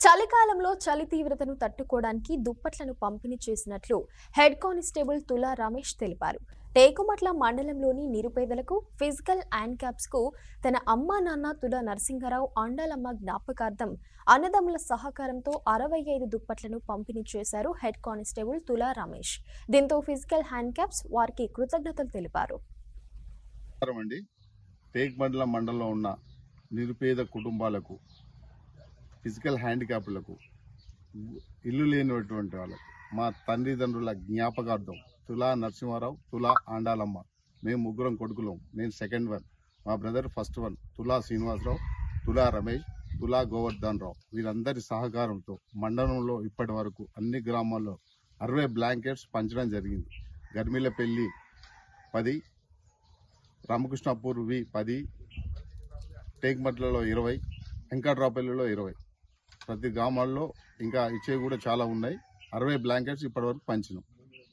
చలికాలంలో చలి తీవ్రతను తట్టుకోవడానికి దుప్పట్లను పంపిణీ చేసినట్లు హెడ్ కానిస్టేబుల్ తులా రమేష్ తెలిపారు. టేకుమట్ల మండలంలోని నిరుపేదలకు ఫిజికల్ హ్యాండిక్యాప్స్ కు తన అమ్మా నాన్న తులా నరసింహారావు అండాలమ్మ జ్ఞాపకార్థం అన్నదమ్ముల సహకారంతో 65 దుప్పట్లను పంపిణీ చేశారు హెడ్ కానిస్టేబుల్ తులా రమేష్. దీంతో ఫిజికల్ హ్యాండిక్యాప్స్ వారికి కృతజ్ఞతలు తెలిపారు. టేకుమట్ల మండలంలో ఉన్న నిరుపేద కుటుంబాలకు, ఫిజికల్ హ్యాండిక్యాప్లకు, ఇల్లు లేనటువంటి వాళ్ళకు మా తల్లిదండ్రుల జ్ఞాపకార్థం తులా నరసింహారావు, తులా ఆండాలమ్మ, మేము ముగ్గురం కొడుకులం. నేను సెకండ్ వన్, మా బ్రదర్ ఫస్ట్ వన్, తులా శ్రీనివాసరావు, తులా రమేష్, తులా గోవర్ధన్ రావు. వీరందరి సహకారంతో మండలంలో ఇప్పటి వరకు అన్ని గ్రామాల్లో 60 బ్లాంకెట్స్ పంచడం జరిగింది. గర్మిలపల్లి 10, రామకృష్ణాపూర్ 10, టేకుమట్లలో 20, వెంకట్రావుపల్లిలో 20. ప్రతి గ్రామాల్లో ఇంకా ఇచ్చేవి కూడా చాలా ఉన్నాయి. 60 బ్లాంకెట్స్ ఇప్పటి వరకు పంచినాం.